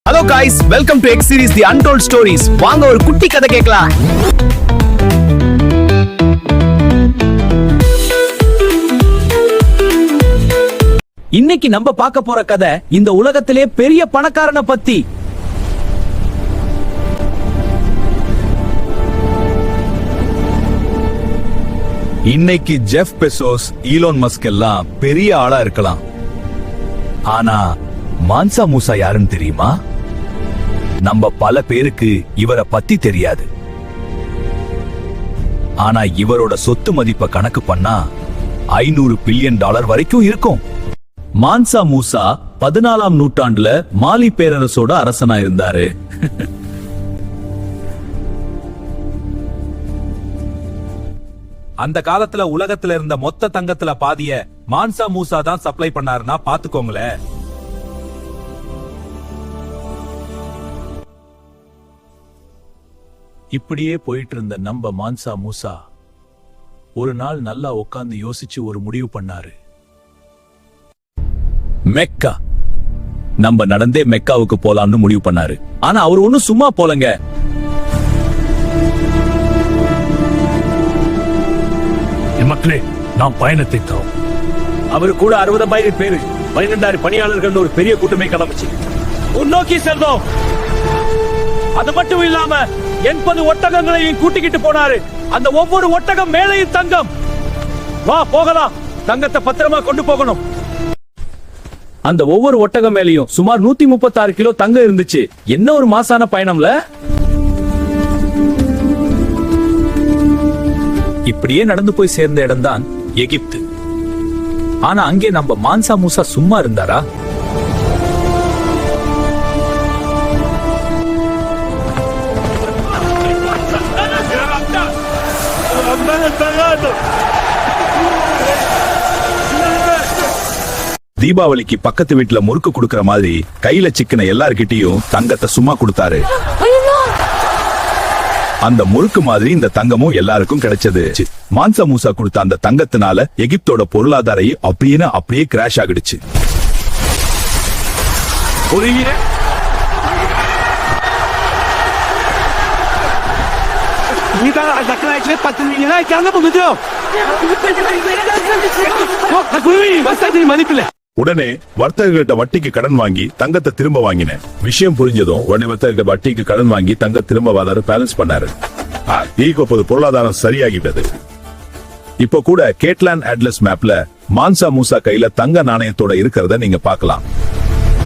Hello guys, welcome to X series The Untold Stories. வாங்க ஒரு குட்டி கதை கேட்கலாம். இன்னைக்கு நம்ம பார்க்க போற கதை இந்த உலகத்திலே பெரிய பணக்காரனை பத்தி. இன்னைக்கு ஜெஃப் பெசோஸ், ஈலோன் மஸ்க் எல்லாம் பெரிய ஆளா இருக்கலாம். ஆனா மான்சா மூசா யாருன்னு தெரியுமா? நம்ம பல பேருக்கு இவரை பத்தி தெரியாது. ஆனா இவரோட சொத்து மதிப்பை கணக்கு பண்ணா $500 பில்லியன் வரைக்கும் இருக்கும். மான்சா மூசா 14ஆம் நூற்றாண்டுல மாலி பேரரசோட அரசனா இருந்தாரு. அந்த காலத்துல உலகத்துல இருந்த மொத்த தங்கத்துல பாதிய மான்சா மூசா தான் சப்ளை பண்ணாருன்னா பாத்துக்கோங்களேன். இப்படியே போயிட்டு இருந்த நம்ம மான்சா மூசா ஒரு நாள் நல்லா உட்கார்ந்து யோசிச்சு ஒரு முடிவு பண்ணாரு. மெக்கா, நம்ம நடந்தே மெக்காவுக்கு போலாம்னு முடிவு பண்ணாரு. ஆனா அவர் ஒண்ணும் சும்மா போலங்க. மக்களே, நாம் பயணத்தை தரோம். அவரு கூட 60,000 பேரு 12,000 பணியாளர்கள் ஒரு பெரிய கூட்டமே கிளம்பிச்சு முன்னோக்கி செல்வோம். அது மட்டும் இல்லாம 80 ஒட்டகங்களையும் கூட்டிக்கிட்டு போனாரு. அந்த ஒவ்வொரு ஒட்டகம் மேலையும் தங்கம். வா போகலாம், தங்கத்தை பத்திரமா கொண்டு போகணும். அந்த ஒவ்வொரு ஒட்டகம் மேலையும் சுமார் 136 கிலோ தங்கம் இருந்துச்சு. என்ன ஒரு மாசான பயணம்ல. இப்படியே நடந்து போய் சேர்ந்த இடம்தான் எகிப்து. ஆனா அங்கே நம்ம மான்சா மூசா சும்மா இருந்தாரா? தீபாவளிக்கு பக்கத்து வீட்டுல முறுக்கு கொடுக்கற மாதிரி கையில சிக்கன எல்லார்கிட்டயும் தங்கத்தை சும்மா கொடுத்தாரு. அந்த முறுக்கு மாதிரி இந்த தங்கமும் எல்லாருக்கும் கிடைச்சது. மான்சா மூசா கொடுத்த அந்த தங்கத்தினால எகிப்தோட பொருளாதாரம் அப்படியே கிராஷ் ஆகிடுச்சு. உடனே வர்த்தகர்கிட்ட வட்டிக்கு கடன் வாங்கி தங்கத்தை திரும்ப வாங்கினேன். விஷயம் புரிஞ்சதும் உடனே வர்த்தகர்கிட்ட வட்டிக்கு கடன் வாங்கி தங்க திரும்ப வாதாரு பேலன்ஸ் பண்ணாரு. பொருளாதாரம் சரியாகிட்டது. இப்ப கூட கேட்லாண்ட் அட்லஸ் மேப்ல மான்சா மூசா கையில தங்க நாணயத்தோட இருக்கிறத நீங்க பார்க்கலாம்.